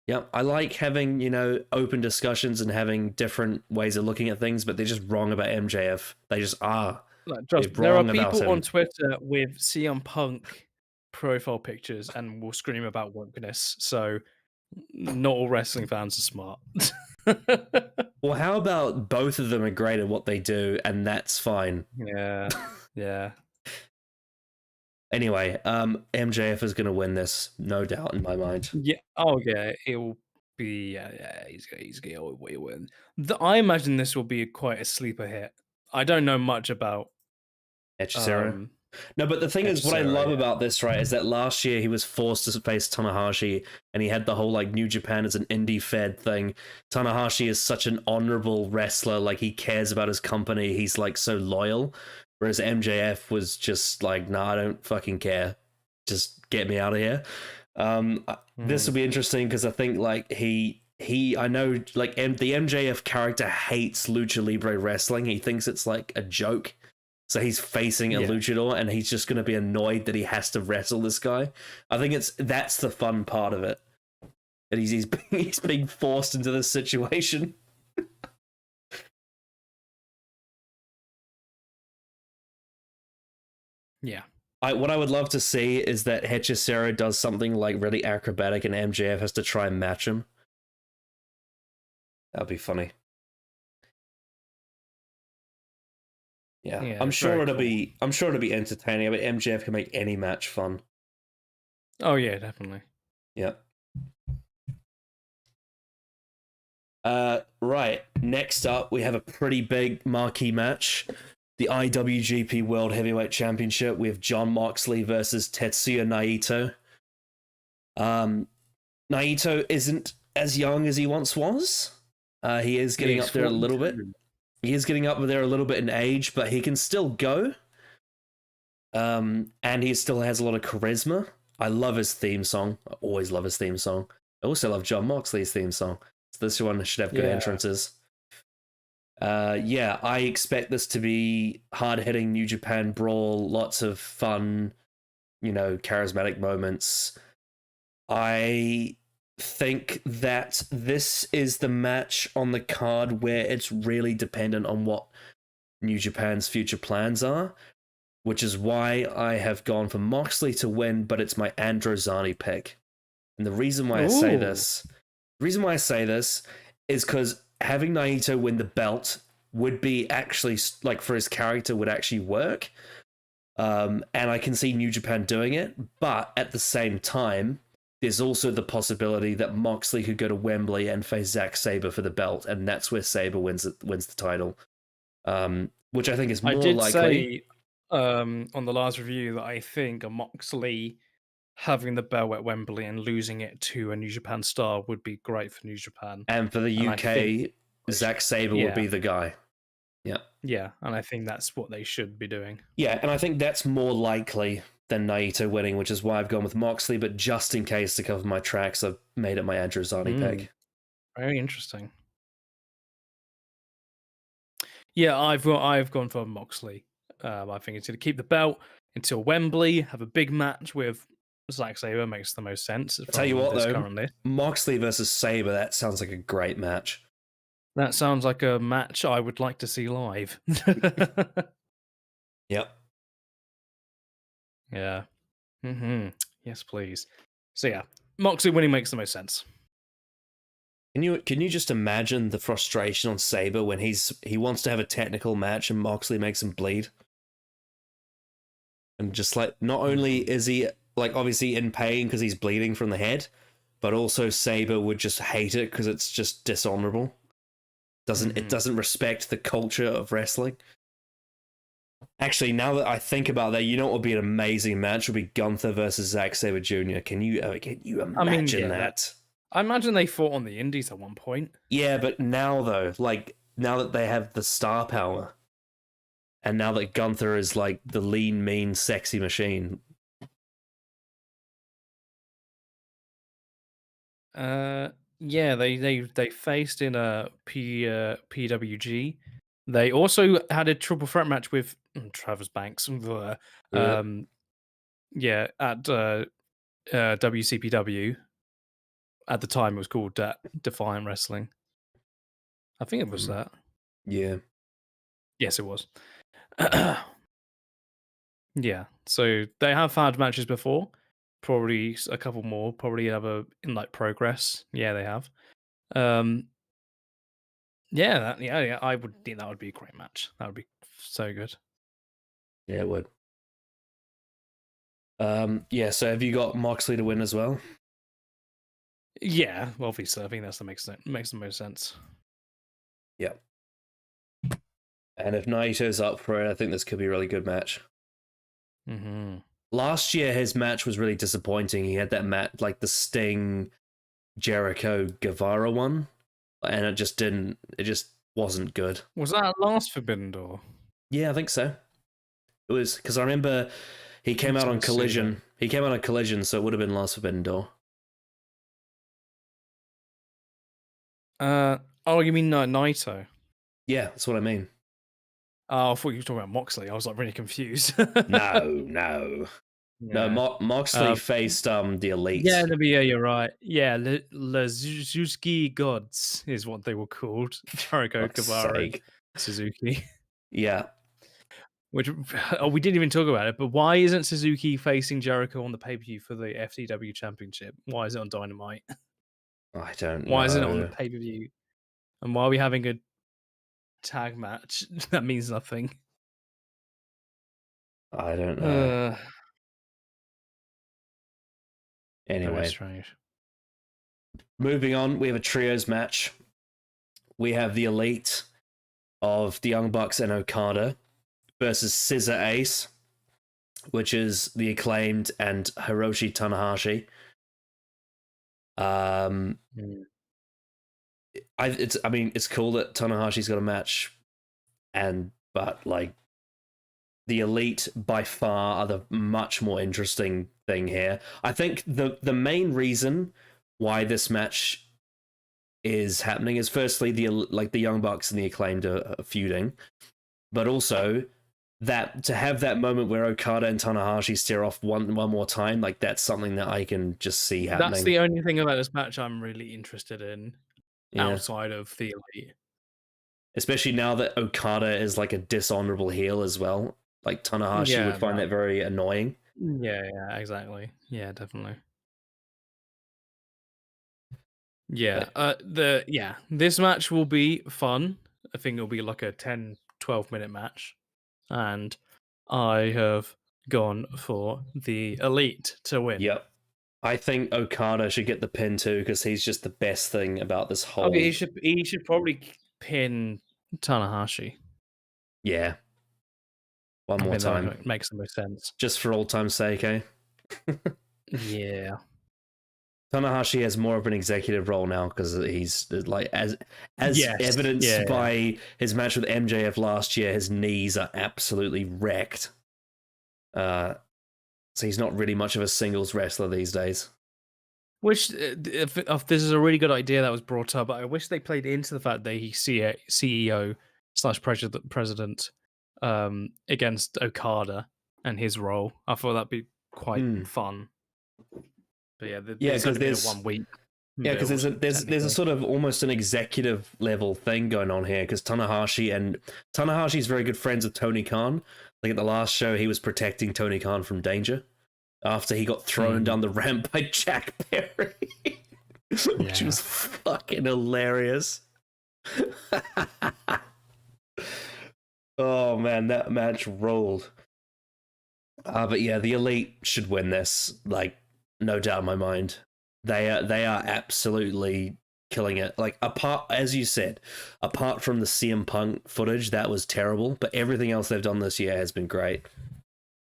Yeah, I like having, open discussions and having different ways of looking at things, but they're just wrong about MJF. They just are. Like, They're there are wrong about people on him. Twitter with CM Punk profile pictures and will scream about wokeness. So not all wrestling fans are smart. Well, how about both of them are great at what they do, and that's fine. Yeah. Yeah. Anyway, MJF is going to win this, no doubt in my mind. Yeah. Oh, yeah. He'll be. Yeah. He's gonna win. I imagine this will be quite a sleeper hit. I don't know much about Hechicero. No, but the thing is, what I Hechicero, love yeah. about this, right, is that last year he was forced to face Tanahashi, and he had the whole like New Japan as an indie fed thing. Tanahashi is such an honorable wrestler, like he cares about his company, he's like so loyal. Whereas MJF was just like, nah, I don't fucking care. Just get me out of here. This will be interesting because I think like I know like the MJF character hates lucha libre wrestling. He thinks it's like a joke. So he's facing a luchador, and he's just going to be annoyed that he has to wrestle this guy. I think that's the fun part of it. That he's being forced into this situation. Yeah. What I would love to see is that Hechicero does something like really acrobatic, and MJF has to try and match him. That'd be funny. Yeah, I'm sure it'll be entertaining. I mean, MJF can make any match fun. Oh yeah, definitely. Yeah. Right. Next up, we have a pretty big marquee match. The IWGP World Heavyweight Championship. We have Jon Moxley versus Tetsuya Naito. Naito isn't as young as he once was. He is getting up there a little bit. He is getting up there a little bit in age, but he can still go. And he still has a lot of charisma. I love his theme song. I always love his theme song. I also love Jon Moxley's theme song. So this one should have good entrances. I expect this to be hard-hitting New Japan brawl, lots of fun, charismatic moments. I think that this is the match on the card where it's really dependent on what New Japan's future plans are, which is why I have gone for Moxley to win, but it's my Androzani pick. And the reason why I say this is because having Naito win the belt would be actually, like, for his character would actually work. And I can see New Japan doing it, but at the same time, there's also the possibility that Moxley could go to Wembley and face Zack Sabre for the belt, and that's where Sabre wins the title. Which I think is more likely. I did say on the last review that I think a Moxley having the belt at Wembley and losing it to a New Japan star would be great for New Japan. And for the UK, Zack Sabre would be the guy. Yeah. Yeah, and I think that's what they should be doing. Yeah, and I think that's more likely than Naito winning, which is why I've gone with Moxley, but just in case to cover my tracks, I've made it my Androzani pick. Very interesting. Yeah, I've gone for Moxley. I think it's going to keep the belt until Wembley, have a big match with Zack Sabre, makes the most sense. I'll tell you what, though, Moxley versus Sabre, that sounds like a great match. That sounds like a match I would like to see live. Yep. Yeah. Yes, please. So yeah, Moxley winning makes the most sense. Can you just imagine the frustration on Sabre when he wants to have a technical match and Moxley makes him bleed? And just like, not only is he like obviously in pain because he's bleeding from the head, but also Sabre would just hate it because it's just dishonorable. It doesn't respect the culture of wrestling. Actually, now that I think about that, you know what would be an amazing match? Would be Gunther versus Zack Sabre Jr. Can you imagine that? I imagine they fought on the Indies at one point. Yeah, but now though, like now that they have the star power, and now that Gunther is like the lean, mean, sexy machine. Yeah, they faced in a PWG. They also had a triple threat match with Travis Banks. Yep. Yeah, at WCPW. At the time, it was called Defiant Wrestling. I think it was that. Yeah. Yes, it was. Yeah, so they have had matches before. Probably a couple more. Probably another in like progress. Yeah, they have. Um, yeah, I would think that would be a great match. That would be so good. Yeah, it would. Yeah, so have you got Moxley to win as well? Yeah, well, obviously, I think that makes the most sense. Yeah. And if Naito's up for it, I think this could be a really good match. Mm-hmm. Last year, his match was really disappointing. He had that match, like the Sting Jericho Guevara one, and it just wasn't good. Was that last Forbidden Door? Yeah, I think so. It was because I remember he came out on Collision. He came out on Collision, so it would have been last Forbidden Door. Oh, you mean Naito? Yeah, that's what I mean. Oh, I thought you were talking about Moxley. I was like really confused. No. No, Yeah. Moxley faced the Elite. Yeah, you're right. Yeah, the Suzuki Gods is what they were called. Jericho, Guevara, and Suzuki. Yeah. Which we didn't even talk about it, but why isn't Suzuki facing Jericho on the pay-per-view for the FTW Championship? Why is it on Dynamite? I don't know. Why isn't it on the pay-per-view? And why are we having a tag match that means nothing? I don't know. Very Anyway, strange. moving on, we have a trios match. We have the Elite of the Young Bucks and Okada versus Scissor Ace, which is the Acclaimed and Hiroshi Tanahashi. It's cool that Tanahashi's got a match, but like the Elite by far are the much more interesting thing here. I think the main reason why this match is happening is firstly the Young Bucks and the Acclaimed are feuding, but also that to have that moment where Okada and Tanahashi stare off one more time, like that's something that I can just see happening. That's the only thing about this match I'm really interested in outside of the Elite. Especially now that Okada is like a dishonorable heel as well. Like Tanahashi would find that very annoying. Yeah, exactly. Yeah, definitely. Yeah, this match will be fun. I think it'll be like a 10-12 minute match. And I have gone for the Elite to win. Yep. I think Okada should get the pin too because he's just the best thing about this whole. Okay, he should probably pin Tanahashi. Yeah. One more time. That makes the most sense. Just for old time's sake, eh? Yeah. Tanahashi has more of an executive role now because he's like as evidenced by his match with MJF last year, his knees are absolutely wrecked. So he's not really much of a singles wrestler these days. Which, if this is a really good idea that was brought up, I wish they played into the fact that he's CEO/president against Okada and his role. I thought that'd be quite fun. But yeah, because there's 1 week. Yeah, because there's a sort of almost an executive level thing going on here. Because Tanahashi's very good friends with Tony Khan. Like at the last show, he was protecting Tony Khan from danger after he got thrown down the ramp by Jack Perry, which was fucking hilarious. Oh man, that match rolled. But yeah, the Elite should win this. Like, no doubt in my mind. They are absolutely killing it. Like, as you said, apart from the CM Punk footage, that was terrible. But everything else they've done this year has been great.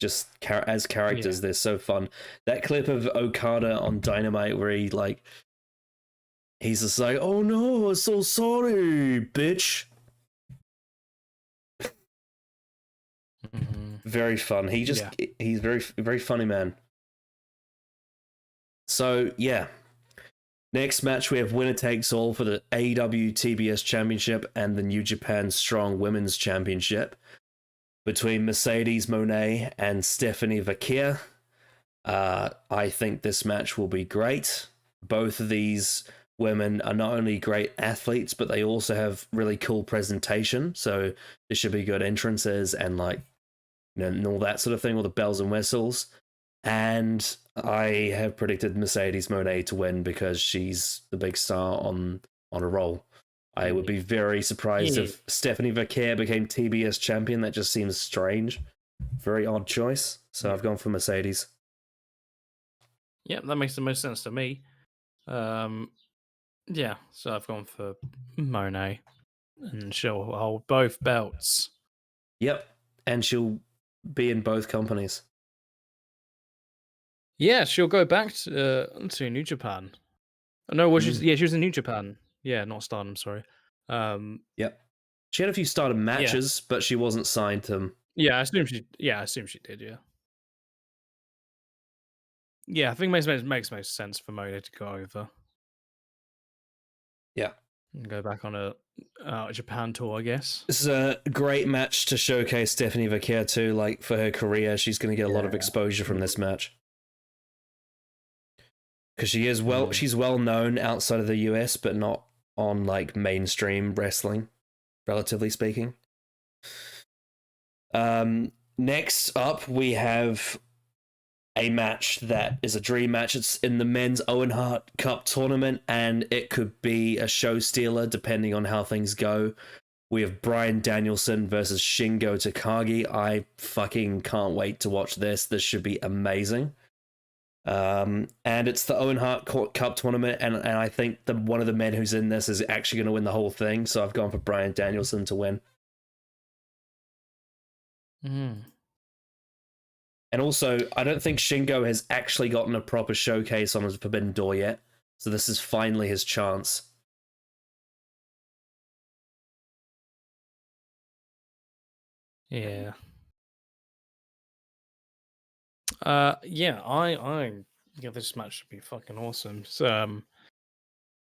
Just as characters, they're so fun. That clip of Okada on Dynamite where he's just like, "Oh no, I'm so sorry, bitch." Very fun. He's very funny man. So yeah. Next match, we have winner takes all for the AEW TBS Championship and the New Japan Strong Women's Championship between Mercedes Moné and Stephanie Vaquer. I think this match will be great. Both of these women are not only great athletes, but they also have really cool presentation. So there should be good entrances and and all that sort of thing, all the bells and whistles. And I have predicted Mercedes Moné to win because she's the big star on a roll. I would be very surprised if Stephanie Vaquer became TBS champion. That just seems strange. Very odd choice. So I've gone for Mercedes. Yeah, that makes the most sense to me. Yeah, so I've gone for Monet, and she'll hold both belts. Yep, and she'll be in both companies. Yeah, she'll go back to New Japan. No, she was in New Japan. Yeah, not Stardom. Sorry. Yep, she had a few started matches, but she wasn't signed to them. Yeah, I assume she. Yeah, I assume she did. Yeah. Yeah, I think it makes most sense for Monet to go over. Yeah. And go back on a Japan tour, I guess. This is a great match to showcase Stephanie Vaquer too. Like for her career, she's going to get a lot of exposure from this match because she's well known outside of the US, but not on like mainstream wrestling, relatively speaking. Next up, we have a match that is a dream match. It's in the men's Owen Hart Cup tournament, and it could be a show stealer depending on how things go. We have Bryan Danielson versus Shingo Takagi. I fucking can't wait to watch this. This should be amazing. And it's the Owen Hart Cup tournament, and I think one of the men who's in this is actually going to win the whole thing, so I've gone for Bryan Danielson to win. And also, I don't think Shingo has actually gotten a proper showcase on his Forbidden Door yet. So this is finally his chance. Yeah. Yeah, this match should be fucking awesome. So,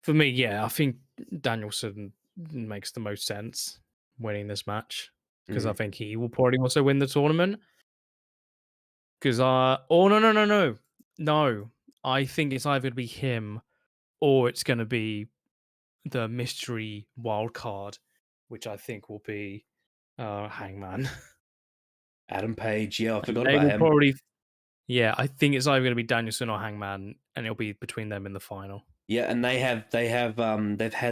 for me, yeah, I think Danielson makes the most sense winning this match because I think he will probably also win the tournament. Because no, I think it's either going to be him or it's going to be the mystery wild card, which I think will be Hangman. Adam Page, yeah, I forgot They about will him. probably, yeah, I think it's either going to be Danielson or Hangman, and it'll be between them in the final. Yeah, and they've had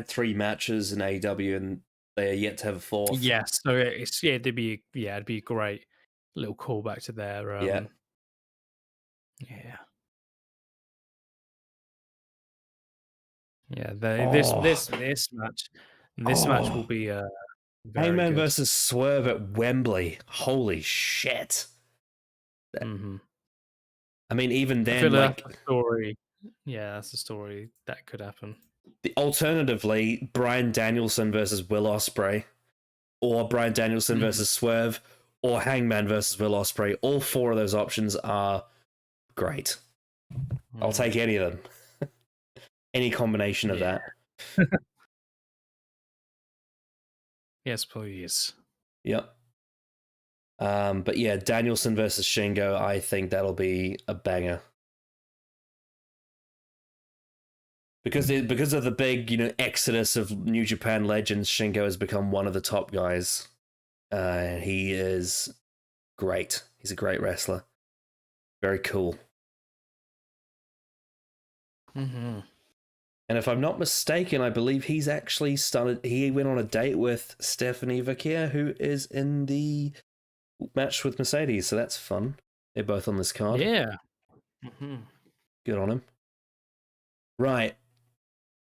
3 matches in AEW and they are yet to have a 4th. Yes, so it'd be a great little callback to their yeah. This match will be very Hangman good. versus Swerve at Wembley. Holy shit. I mean, even then, I feel like that's the story. Yeah, that's the story that could happen. Alternatively, Bryan Danielson versus Will Ospreay, or Bryan Danielson versus Swerve, or Hangman versus Will Ospreay. All 4 of those options are great. I'll take any of them. Any combination of that. Yes, please. Yep. But yeah, Danielson versus Shingo, I think that'll be a banger. Because of the big, exodus of New Japan legends, Shingo has become one of the top guys. He is great. He's a great wrestler. Very cool. And if I'm not mistaken, I believe he went on a date with Stephanie Vaquer, who is in the match with Mercedes, so that's fun. They're both on this card. Yeah. Good on him. Right.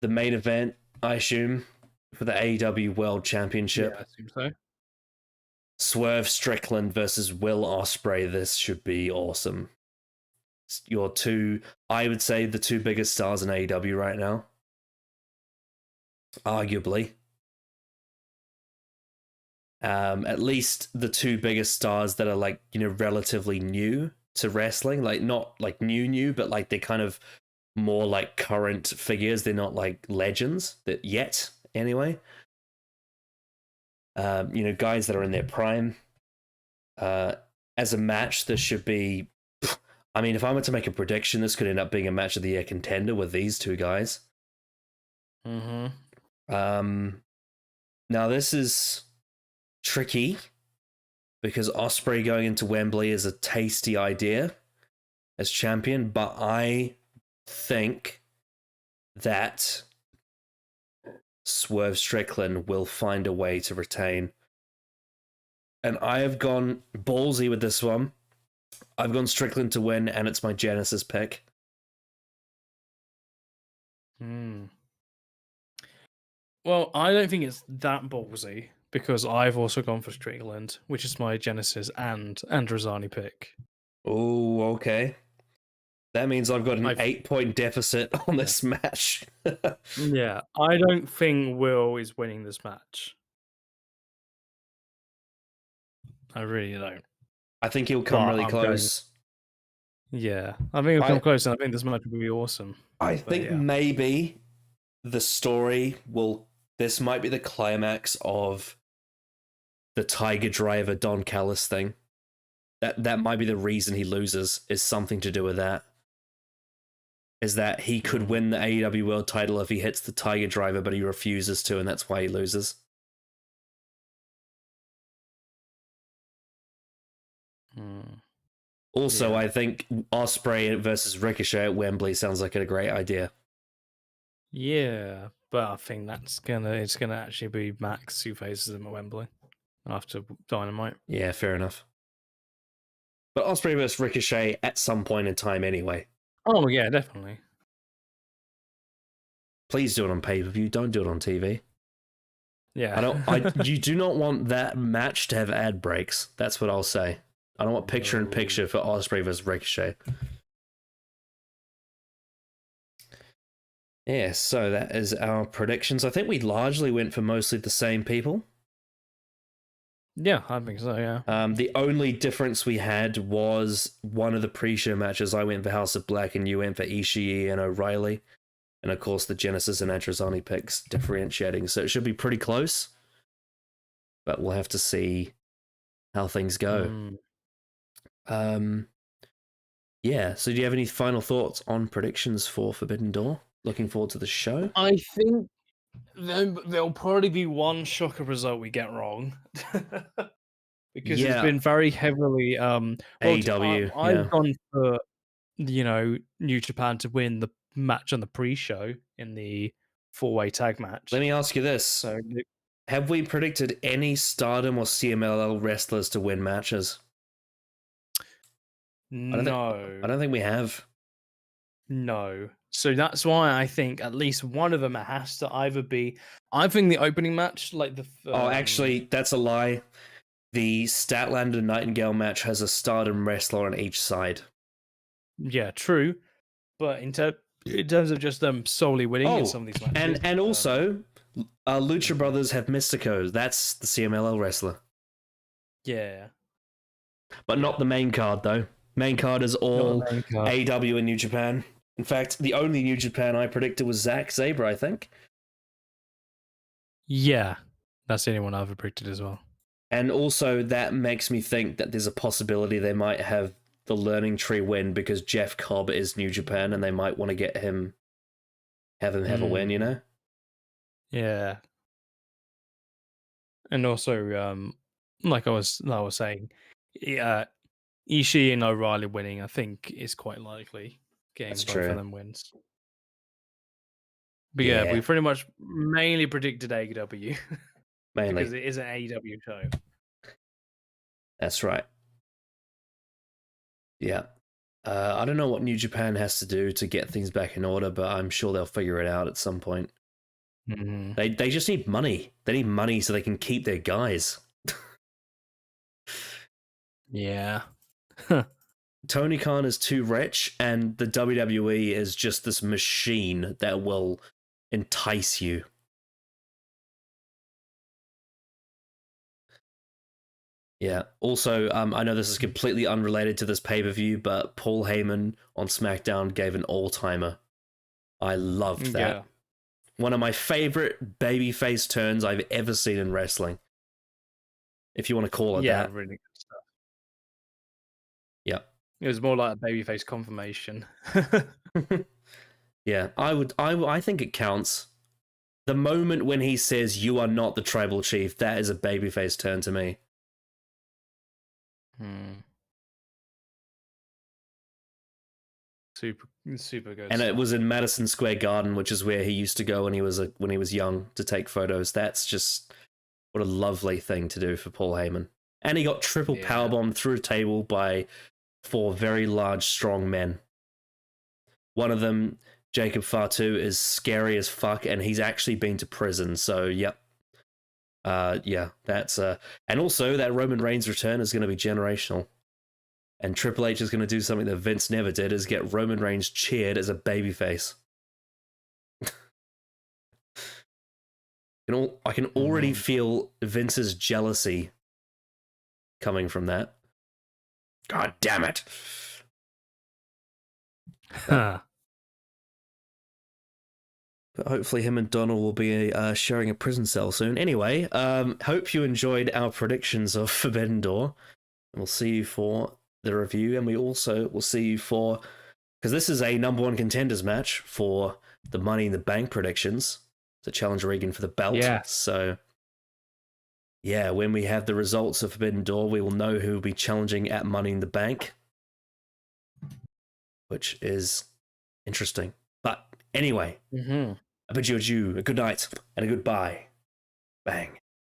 The main event, I assume, for the AEW World Championship. Yeah, I assume so. Swerve Strickland versus Will Ospreay. This should be awesome. Your 2, I would say, the 2 biggest stars in AEW right now. Arguably. At least the two biggest stars that are like, relatively new to wrestling, like not like new, but like they're kind of more like current figures. They're not like legends that yet, anyway. Guys that are in their prime. As a match, this should be. I mean, if I were to make a prediction, this could end up being a match of the year contender with these two guys. Now this is tricky because Ospreay going into Wembley is a tasty idea as champion, but I think that Swerve Strickland will find a way to retain. And I have gone ballsy with this one. I've gone Strickland to win, and it's my Genesis pick. Well, I don't think it's that ballsy because I've also gone for Strickland, which is my Genesis and Androzani pick. Oh, okay. That means I've got an 8-point deficit on this match. Yeah, I don't think Will is winning this match. I really don't. I think he'll come really close. Yeah, I think he'll come close, and I think this match will be awesome. I think maybe the story will. This might be the climax of the Tiger Driver Don Callis thing. That might be the reason he loses, is something to do with that. Is that he could win the AEW World title if he hits the Tiger Driver, but he refuses to, and that's why he loses. Also, I think Ospreay versus Ricochet at Wembley sounds like a great idea. Yeah, but I think it's gonna actually be Max who faces him at Wembley after Dynamite. Yeah, fair enough. But Ospreay versus Ricochet at some point in time anyway. Oh yeah, definitely. Please do it on pay-per-view. Don't do it on TV. Yeah. You do not want that match to have ad breaks. That's what I'll say. I don't want picture-in-picture for Ospreay versus Ricochet. Yeah, so that is our predictions. I think we largely went for mostly the same people. Yeah, I think so, yeah. The only difference we had was one of the pre-show matches. I went for House of Black and you went for Ishii and O'Reilly. And of course, the Genesis and Androzani picks differentiating. So it should be pretty close. But we'll have to see how things go. Yeah, so do you have any final thoughts on predictions for Forbidden Door? Looking forward to the show? I think there'll probably be one shocker result we get wrong. Because it's been very heavily AEW. I've gone for New Japan to win the match on the pre-show in the 4-way tag match. Let me ask you this. So, have we predicted any Stardom or CMLL wrestlers to win matches? No. I don't think we have. No. So that's why I think at least one of them has to either be. I think the opening match, like the. Actually, that's a lie. The Statlander and Nightingale match has a Stardom wrestler on each side. Yeah, true. But in terms of just them solely winning in some of these matches. And also, Lucha Brothers have Mystico. That's the CMLL wrestler. Yeah. But not the main card, though. Main card is all AEW and New Japan. In fact, the only New Japan I predicted was Zack Sabre, I think. Yeah. That's the only one I've predicted as well. And also, that makes me think that there's a possibility they might have the Learning Tree win because Jeff Cobb is New Japan and they might want to have him have a win, you know? Yeah. And also, like I was saying, Ishii and O'Reilly winning, I think, is quite likely getting both of them wins. But yeah, we pretty much mainly predicted AEW. Mainly. Because it is an AEW show. That's right. Yeah. I don't know what New Japan has to do to get things back in order, but I'm sure they'll figure it out at some point. Mm-hmm. They just need money. They need money so they can keep their guys. Yeah. Tony Khan is too rich, and the WWE is just this machine that will entice you. Yeah. Also, I know this is completely unrelated to this pay per view, but Paul Heyman on SmackDown gave an all timer. I loved that. Yeah. One of my favorite babyface turns I've ever seen in wrestling, if you want to call it Yeah, that. really good stuff. Yeah. It was more like a babyface confirmation. Yeah, I think it counts. The moment when he says you are not the tribal chief, that is a babyface turn to me. Super good And stuff. it was in Madison Square Garden, which is where he used to go when he was young to take photos. That's just what a lovely thing to do for Paul Heyman. And he got triple powerbombed through a table by 4 very large, strong men. One of them, Jacob Fatu, is scary as fuck, and he's actually been to prison. So, yep. Yeah, that's and also that Roman Reigns return is going to be generational. And Triple H is going to do something that Vince never did: is get Roman Reigns cheered as a babyface. I can already feel Vince's jealousy coming from that. God damn it! But hopefully him and Donald will be sharing a prison cell soon. Anyway, hope you enjoyed our predictions of Forbidden Door. And we'll see you for the review, and we also will see you for, because this is a number 1 contenders match for the Money in the Bank predictions to challenge Regan for the belt. Yeah. So, yeah, when we have the results of Forbidden Door, we will know who will be challenging at Money in the Bank, which is interesting. But anyway, I bid you adieu, a good night, and a goodbye. Bang.